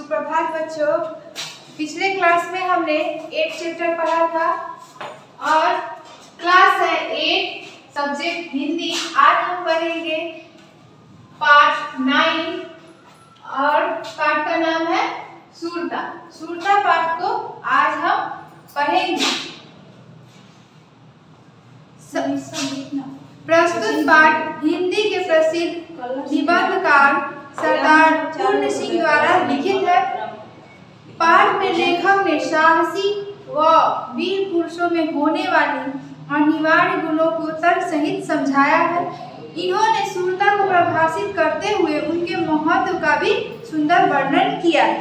सुप्रभात बच्चों। पिछले क्लास में हमने 8 चैप्टर पढ़ा था और क्लास है 8 सब्जेक्ट हिंदी। आज हम पढ़ेंगे पार्ट 9 और पार्ट का नाम है सूरता। सूरता पार्ट को आज हम पढ़ेंगे। प्रस्तुत पाठ हिंदी के प्रसिद्ध निबंधकार सरदार पूर्ण सिंह द्वारा लिखित है। पाठ में लेखक ने साहसी व वीर पुरुषों में होने वाली अनिवार्य गुणों को तर्क सहित समझाया है। इन्होंने सूरता को परिभाषित करते हुए उनके महत्व का भी सुंदर वर्णन किया है।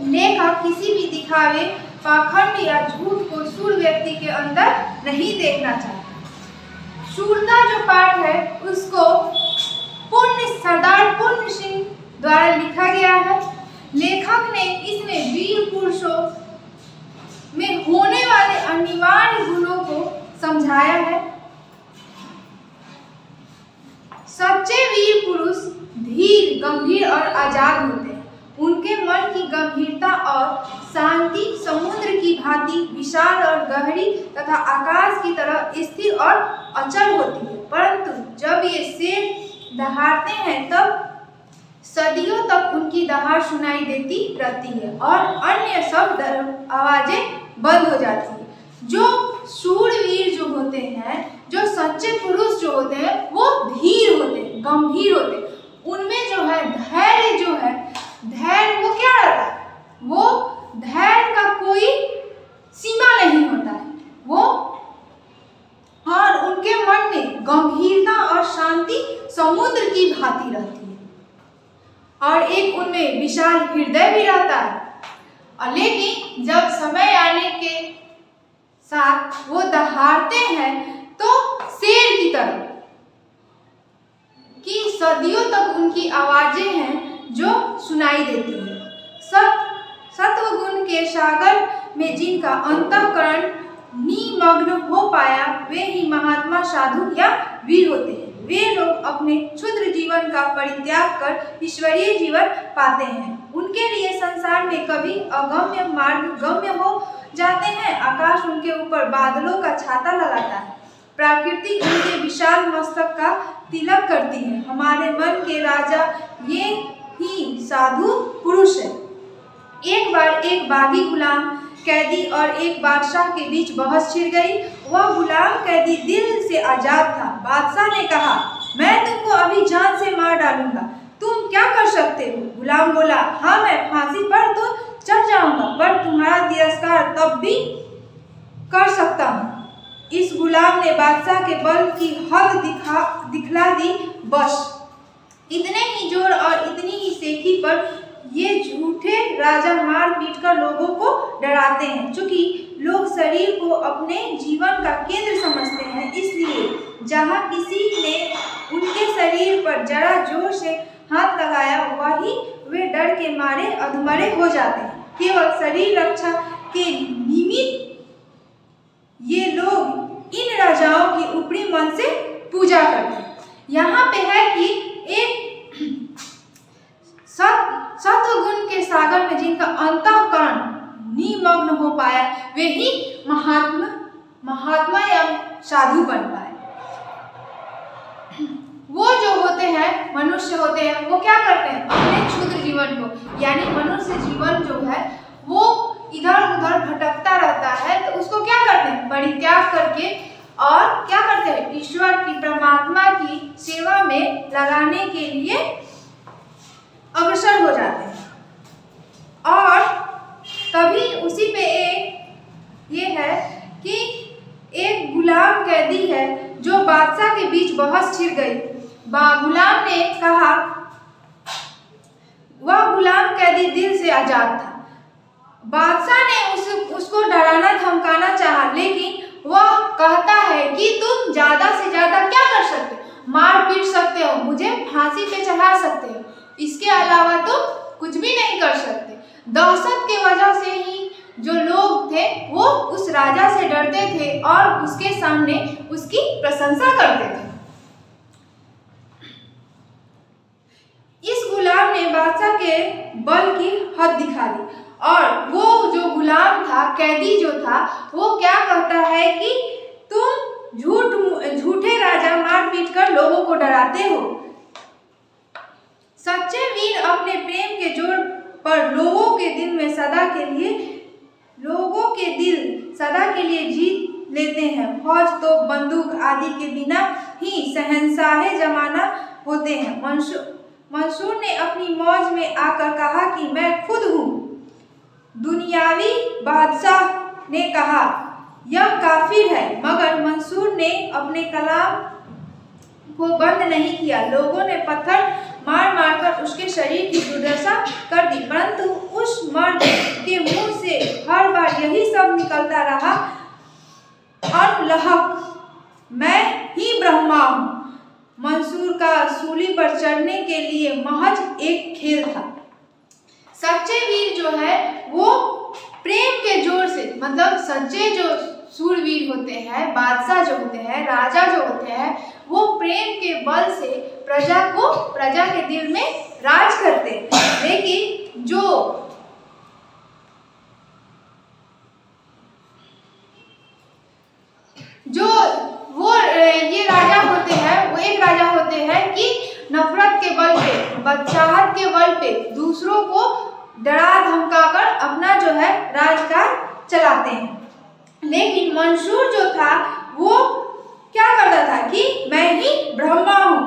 लेखक किसी भी दिखावे, पाखंड या झूठ को शूर व्यक्ति के अंदर नहीं देखना चाहता। सूरता जो पाठ है उसको सरदार पूर्ण सिंह द्वारा लिखा गया है। लेखक ने इसमें वीर पुरुषों में होने वाले अनिवार्य गुणों को समझाया है। सच्चे वीर पुरुष धीर, गंभीर और आजाद होते हैं। उनके मन की गंभीरता और शांति समुद्र की भांति विशाल और गहरी तथा आकाश की तरह स्थिर और अचल होती है। परंतु जब ये शेर दहाड़ते हैं तब सदियों तक उनकी दहाड़ सुनाई देती रहती है और अन्य सब आवाजें बंद हो जाती है। जो शूरवीर जो होते हैं, जो सच्चे पुरुष जो होते हैं, वो धीर होते हैं, गंभीर होते हैं। उनमें जो है धैर्य, जो है धैर्य, वो क्या रहता है, वो धैर्य का कोई सीमा नहीं होता है। वो और उनके मन में गंभीरता और शांति समुद्र की भांति रहती है और एक उनमें विशाल हृदय भी रहता है। और लेकिन जब समय आने के साथ वो दहाड़ते हैं तो शेर की तरह कि सदियों तक उनकी आवाजें हैं जो सुनाई देती हैं। सत्वगुण के सागर में जिनका अंतःकरण निमग्न हो पाया, वे ही महात्मा, साधु या वीर होते हैं। वे लोग अपने क्षुद्र जीवन का परित्याग कर ईश्वरीय जीवन पाते हैं। उनके लिए संसार में कभी अगम्य मार्ग गम्य हो जाते हैं। आकाश उनके ऊपर बादलों का छाता लगाता है। प्रकृति उनके विशाल मस्तक का तिलक करती है। हमारे मन के राजा ये ही साधु पुरुष है। एक बार एक बागी गुलाम कैदी और एक बादशाह के बीच बहस छिड़ गई। वह गुलाम कैदी दिल से आजाद था। बादशाह ने कहा, मैं तुमको अभी जान से मार डालूंगा, तुम क्या कर सकते हो? गुलाम बोला, हाँ, मैं फांसी पर तो चढ़ जाऊंगा, पर तुम्हारा तिरस्कार तब भी कर सकता हूँ। इस गुलाम ने बादशाह के बल की हद दिखला दी। बस इतने ही जोर और इतनी ही सेखी पर ये झूठे राजा मार पीट कर लोगों को डराते हैं। चूंकि लोग शरीर को अपने जीवन का केंद्र समझते हैं, इसलिए जहाँ किसी ने उनके शरीर पर जरा जोर से हाथ लगाया, वही वे डर के मारे अधमरे हो जाते हैं। केवल शरीर रक्षा के निमित्त ये लोग इन राजाओं की ऊपरी मन से पूजा करते हैं। यहाँ पे है कि एक सत्वगुण के सागर में जिनका अंतःकरण निमग्न हो पाया, वे ही महात्मा या साधु बन पाए। वो जो होते हैं, मनुष्य होते हैं, वो क्या करते हैं? अपने क्षुद्र जीवन को, यानी मनुष्य जीवन जो है वो इधर उधर भटकता रहता है, तो उसको क्या करते हैं? परित्याग करके और क्या करते हैं? ईश्वर की, परमात्मा की सेवा में लगाने के लिए अग्रसर हो जाते हैं। और तभी उसी पे ये है कि एक गुलाम कैदी है जो बादशाह के बीच बहस छिड़ गई। गुलाम ने कहा, वह गुलाम कैदी दिल से आजाद था। बादशाह ने उसको डराना धमकाना चाहा, लेकिन वह कहता है कि तुम ज्यादा से ज्यादा क्या कर सकते हो? मार पीट सकते हो, मुझे फांसी पे चढ़ा सकते हो, इसके अलावा तो कुछ भी नहीं कर सकते। दहशत के वजह से ही जो लोग थे वो उस राजा से डरते थे और उसके सामने उसकी प्रशंसा करते थे। इस गुलाम ने बादशाह के बल की हद दिखा दी। और वो जो गुलाम था, कैदी जो था, वो क्या कहता है कि तुम झूठे राजा मार पीट कर लोगों को डराते हो। सच्चे वीर अपने प्रेम के जोर पर लोगों के दिल सदा के लिए जीत लेते हैं। फौज तो बंदूक आदि के बिना ही शहंशाहे जमाना होते हैं। मंसूर ने अपनी मौज में आकर कहा कि मैं खुद हूँ। दुनियावी बादशाह ने कहा यह काफिर है, मगर मंसूर ने अपने कलाम को बंद नहीं किया। लोगों ने पत्थर मार मारकर उसके शरीर की दुर्दशा कर दी, परंतु उस मर्द के मुंह से हर बार यही सब निकलता रहा, अल्लाह मैं ही ब्रह्मा हूँ। मंसूर का सूली पर चढ़ने के लिए महज एक खेल था। सच्चे वीर जो है वो प्रेम के जोर से, मतलब सच्चे जो सूरवीर होते हैं, बादशाह जो होते हैं, राजा जो होते हैं, वो प्रेम के बल से प्रजा के दिल में राज करते हैं। लेकिन जो ये राजा होते हैं, वो एक राजा होते हैं कि नफरत के बल पे, बदचाहत के बल पे दूसरों को डरा धमकाकर अपना जो है राजकाज चलाते हैं। लेकिन मंसूर जो था वो क्या करता था कि मैं ही ब्रह्मा हूँ।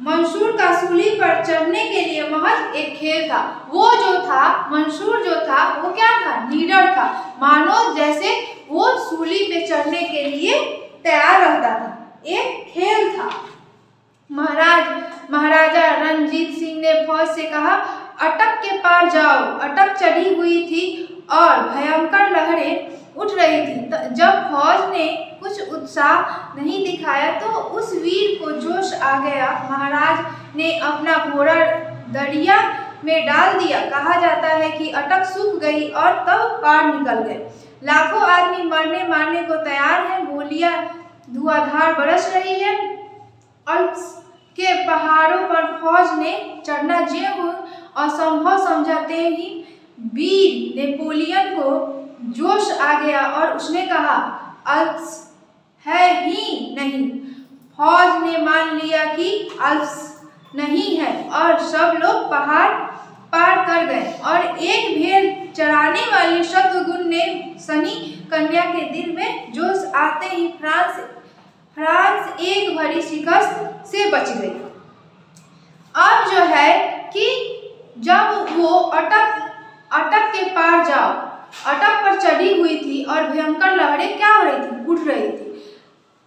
मंसूर का सूली पर चढ़ने के लिए महज एक खेल था। वो जो था, मंसूर जो था, वो क्या था, लीडर था। मानो जैसे वो सूली पे चढ़ने के लिए तैयार रहता था, एक खेल था। महाराजा रणजीत सिंह ने फौज से कहा अटक के पार जाओ। अटक चढ़ी हुई थी और भयंकर लहरें उठ रही थी। जब फौज ने कुछ उत्साह नहीं दिखाया तो उस वीर को जोश आ गया। महाराज ने अपना घोड़ा दरिया में डाल दिया। कहा जाता है कि अटक सूख गई और तब पार निकल गए। लाखों आदमी मरने मारने को तैयार हैं। गोलियां धुआंधार बरस रही है। अल्प्स के पहाड़ों पर फौज ने चढ़ना ज्यों असंभव समझते ही वीर नेपोलियन को जोश आ गया और उसने कहा अल्प्स है ही नहीं। फौज ने मान लिया कि अल्प्स नहीं है और सब लोग पहाड़ पार कर गए। और एक भेड़ चराने वाली शत्रुघ्न ने सनी कन्या के दिल में जोश आते ही फ्रांस एक भरी शिकस्त से बच गई। अब जो है कि जब वो अटक के पार जाओ, अटक पर चढ़ी हुई थी और भयंकर लहरें क्या हो रही थी, उठ रही थी।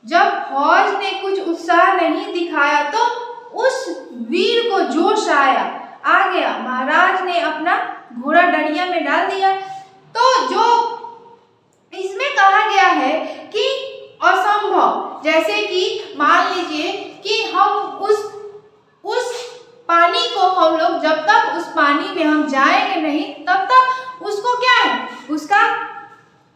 जब फौज ने कुछ उत्साह नहीं दिखाया तो उस वीर को जोश आ गया। महाराज ने अपना घोड़ा दरिया में डाल दिया। तो जो इसमें कहा गया है कि असंभव, जैसे कि मान लीजिए कि हम उस पानी को हम लोग जब तक उस पानी में हम जाएंगे नहीं तब तक उसको क्या है, उसका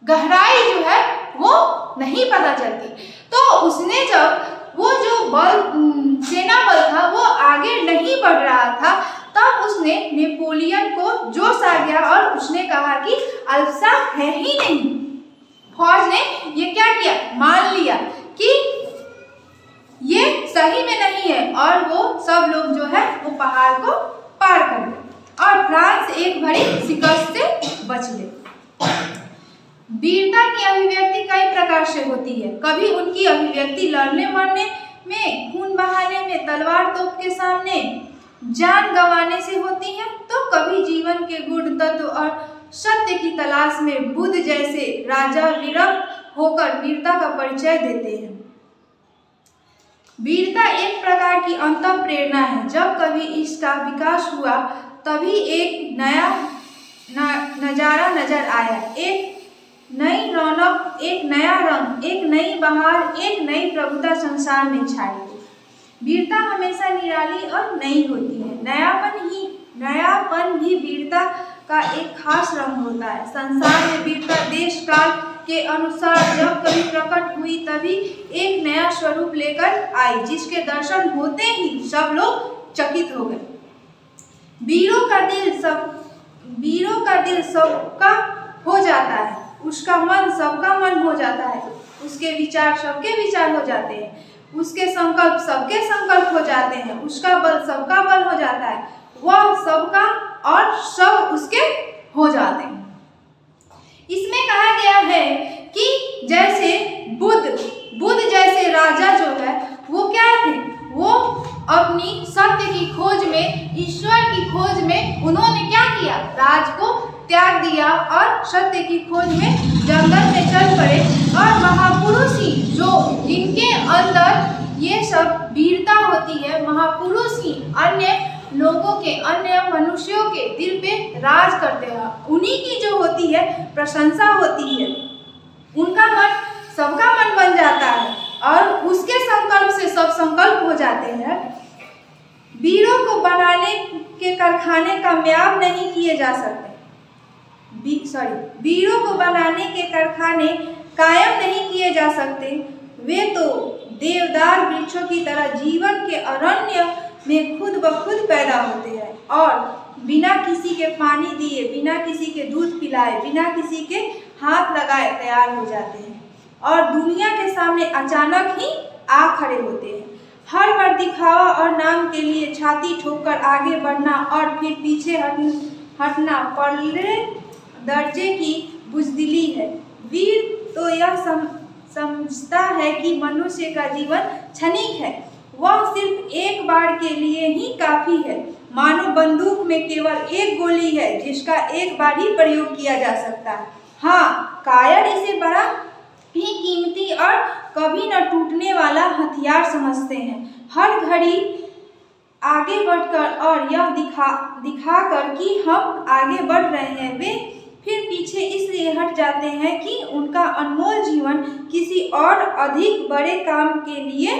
गहराई जो है वो नहीं पता चलती। तो उसने जब वो जो सेना बल था वो आगे नहीं बढ़ रहा था, तब उसने नेपोलियन को जोश आ गया और उसने कहा कि अल्सा है ही नहीं। फौज ने ये क्या किया, मान लिया कि ये सही में नहीं है और वो सब लोग जो है वो पहाड़ को पार कर गए और फ्रांस एक भरी शिकस्त से बच गए। वीरता की अभिव्यक्ति कई प्रकार से होती है। कभी उनकी अभिव्यक्ति लड़ने मरने में, खून बहाने में, तलवार तोप के सामने जान गंवाने से होती है, तो कभी जीवन के गुण तत्व और सत्य की तलाश में बुद्ध जैसे राजा विरक्त होकर वीरता का परिचय देते हैं। वीरता एक प्रकार की अंतः प्रेरणा है। जब कभी इसका विकास हुआ तभी एक नया नजारा नजर आया, एक नई रौनक, एक नया रंग, एक नई बहार, एक नई प्रभुता संसार में छाई। वीरता हमेशा निराली और नई होती है। नयापन भी वीरता का एक खास रंग होता है। संसार में वीरता देश काल के अनुसार जब कभी प्रकट हुई तभी एक नया स्वरूप लेकर आई, जिसके दर्शन होते ही सब लोग चकित हो गए। वीरों वीरों का दिल सबका हो जाता है, उसका मन सबका मन हो जाता है, उसके विचार सबके विचार हो जाते हैं, उसके संकल्प सबके संकल्प हो जाते हैं, उसका बल सबका बल हो जाता है, वह सबका और सब उसके हो जाते हैं। इसमें कहा गया है कि जैसे बुद्ध जैसे राजा जो है वो क्या थे, वो अपनी सत्य की खोज में, ईश्वर की खोज में उन्होंने क्या किया, राज को त्याग दिया और सत्य की खोज में जंगल में चल पड़े। और महापुरुष ही जो जिनके अंदर ये सब वीरता होती है, महापुरुष ही अन्य लोगों के, अन्य मनुष्यों के दिल पे राज करते हैं, उन्हीं की जो होती है प्रशंसा होती है, उनका मन सबका मन बन जाता है और उसके संकल्प से सब संकल्प हो जाते हैं। वीरों को बनाने के कारखाने कामयाब नहीं किए जा सकते, वीरों को बनाने के कारखाने कायम नहीं किए जा सकते, वे तो देवदार वृक्षों की तरह जीवन के अरण्य में खुद ब खुद पैदा होते हैं और बिना किसी के पानी दिए, बिना किसी के दूध पिलाए, बिना किसी के हाथ लगाए तैयार हो जाते हैं और दुनिया के सामने अचानक ही आ खड़े होते हैं। हर बार दिखावा और नाम के लिए छाती ठोककर आगे बढ़ना और फिर पीछे हटना पहले दर्जे की बुजदिली है। वीर तो यह समझता है कि मनुष्य का जीवन क्षणिक है, वह सिर्फ एक बार के लिए ही काफी है, मानो बंदूक में केवल एक गोली है जिसका एक बार ही प्रयोग किया जा सकता है। हाँ, कायर इसे बड़ा ही कीमती और कभी न टूटने वाला हथियार समझते हैं। हर घड़ी आगे बढ़कर और यह दिखाकर कि हम आगे बढ़ रहे हैं, वे फिर पीछे इसलिए हट जाते हैं कि उनका अनमोल जीवन किसी और अधिक बड़े काम के लिए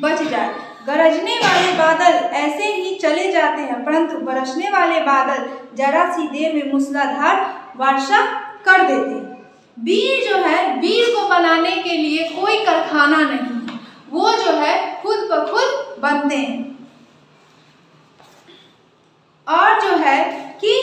बच जाए। गरजने वाले बादल ऐसे ही चले जाते हैं, परंतु बरसने वाले बादल जरा सी देर में मूसलाधार वर्षा कर देते हैं। वीर जो है, वीर को बनाने के लिए कोई कारखाना नहीं है, वो जो है खुद ब खुद बनते हैं। और जो है कि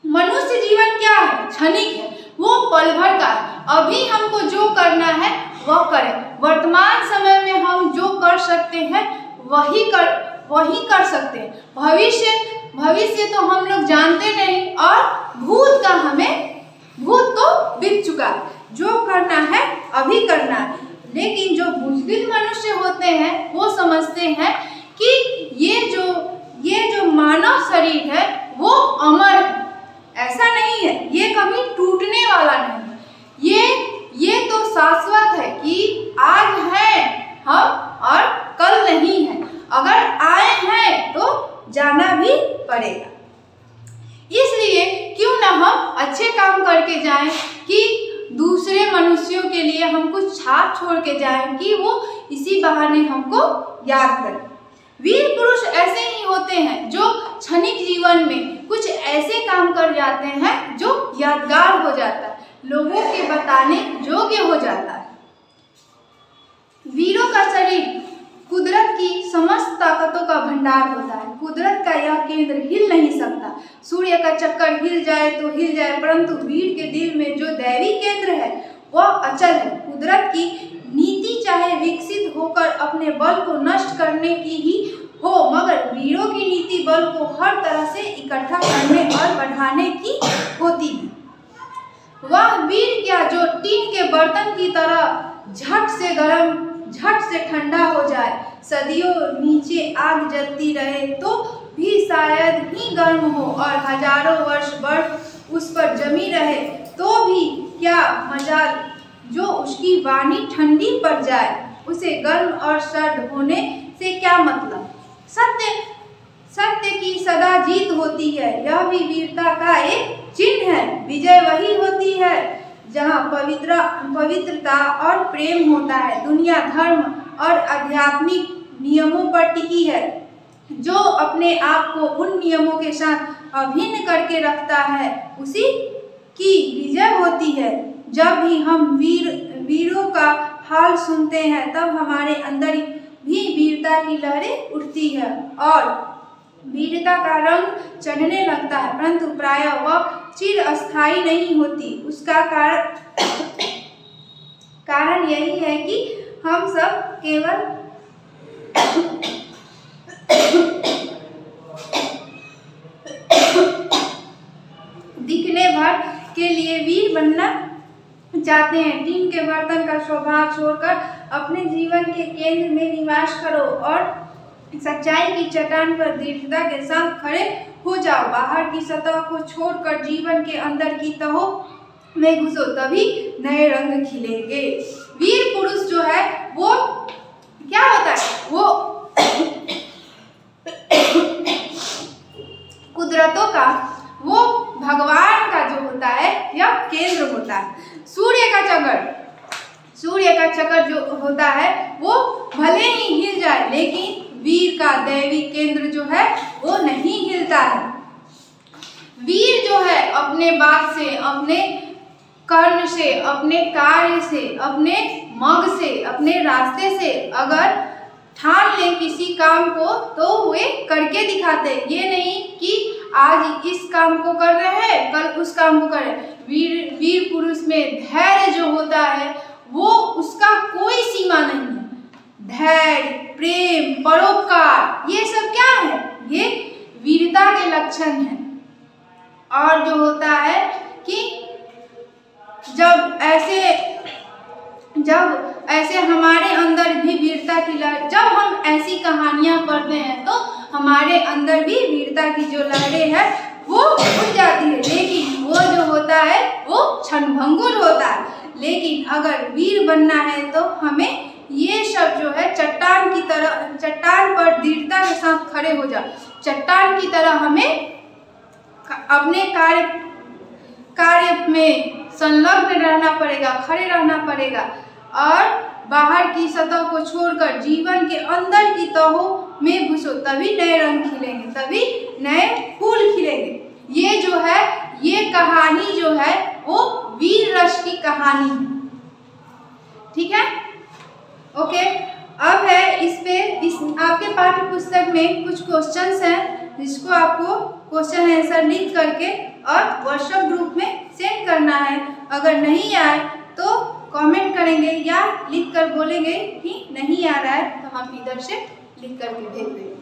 मनुष्य जीवन क्या है, क्षणिक है, वो पल भर का है। अभी हमको जो करना है वह करें, वर्तमान समय में हम जो कर सकते हैं वही कर सकते हैं। भविष्य तो हम लोग जानते नहीं और भूत तो बीत चुका है, जो करना है अभी करना है। लेकिन जो बुजदिल मनुष्य होते हैं वो समझते हैं कि ये जो मानव शरीर है वो अमर है, ऐसा नहीं है, ये कभी टूटने वाला नहीं है, ये तो शाश्वत है कि आज है हम और कल नहीं है, अगर आए हैं तो जाना भी पड़ेगा। इसलिए क्यों ना हम अच्छे काम करके जाएं कि दूसरे मनुष्यों के लिए हम कुछ छाप छोड़ के जाएं कि वो इसी बहाने हमको याद करें। वीर पुरुष ऐसे ही होते हैं जो क्षणिक जीवन में कुछ ऐसे काम कर जाते हैं जो यादगार हो जाता है, लोगों के बताने योग्य हो जाता है। वीरों का शरीर कुदरत की समस्त ताकतों का भंडार होता है, कुदरत का यह केंद्र हिल नहीं सकता। सूर्य का चक्कर हिल जाए तो हिल जाए, परंतु वीर के दिल में जो दैवी केंद्र है वह अचल है। कुदरत की नीति चाहे विकसित होकर अपने बल को नष्ट करने की ही हो, मगर वीरों की नीति बल को हर तरह से इकट्ठा करने और बढ़ाने की होती है। वह वीर क्या जो टीन के बर्तन की तरह झट से गर्म झट से ठंडा हो जाए, सदियों नीचे आग जलती रहे तो भी शायद ही गर्म हो और हजारों वर्ष बर्फ उस पर जमी रहे तो भी क्या मजाल जो उसकी वाणी ठंडी पड़ जाए, उसे गर्म और सर्द होने से क्या मतलब। सत्य की सदा जीत होती है, यह भी वीरता का एक चिन्ह है। विजय वही होती है जहाँ पवित्रता और प्रेम होता है। दुनिया धर्म और आध्यात्मिक नियमों पर टिकी है, जो अपने आप को उन नियमों के साथ अभिन्न करके रखता है उसी की विजय होती है। जब भी हम वीरों का हाल सुनते हैं तब हमारे अंदर भी वीरता की लहरें उठती है और वीरता का रंग चढ़ने लगता है, परंतु प्रायः वह चिरस्थायी नहीं होती। उसका कारण यही है कि हम सब केवल दिखने भर के लिए वीर बनना चाहते हैं। टीम के बर्तन का स्वभाव छोड़कर अपने जीवन के केंद्र में निवास करो और सच्चाई की चट्टान पर दृढ़ता के साथ खड़े हो जाओ। बाहर की सतह को छोड़कर जीवन के अंदर की तहों में घुसो, तभी नए रंग खिलेंगे। वीर पुरुष जो है वो क्या होता है, वो कुदरतों का, वो भगवान का जो होता है यह केंद्र होता है। सूर्य का चक्कर जो होता है वो भले ही हिल जाए, लेकिन वीर का दैवी केंद्र जो है वो नहीं हिलता है। वीर जो है अपने बात से, अपने कर्म से, अपने कार्य से, अपने मग से, अपने रास्ते से अगर ठान ले किसी काम को तो वे करके दिखाते। ये नहीं कि आज इस काम को कर रहे हैं कल उस काम को कर रहे हैं। वीर पुरुष में धैर्य जो होता है वो उसका कोई सीमा नहीं है। धैर्य, प्रेम, परोपकार, ये सब क्या है, ये वीरता के लक्षण हैं। और जो होता है कि जब ऐसे हमारे अंदर भी वीरता की लहर, जब हम ऐसी कहानियां पढ़ते हैं तो हमारे अंदर भी वीरता की जो लहरें हैं वो उठ जाती है, लेकिन वो जो होता है वो क्षणभंगुर होता है। लेकिन अगर वीर बनना है तो हमें ये सब जो है चट्टान की तरह, चट्टान पर दृढ़ता के साथ खड़े हो जाओ। चट्टान की तरह हमें अपने कार्य में संलग्न रहना पड़ेगा, खड़े रहना पड़ेगा और बाहर की सतह को छोड़कर जीवन के अंदर की तहों में घुसो, तभी नए रंग खिलेंगे, तभी नए फूल खिलेंगे। ये जो है, ये कहानी जो है वो वीर रस की कहानी है। ठीक है, ओके। अब है आपके पाठ्य पुस्तक में कुछ क्वेश्चंस हैं जिसको आपको क्वेश्चन आंसर लिख करके और व्हाट्सएप ग्रुप में सेंड करना है। अगर नहीं आए तो कमेंट करेंगे या लिख कर बोलेंगे कि नहीं आ रहा है, तो हम इधर से लिख करके भेज देंगे।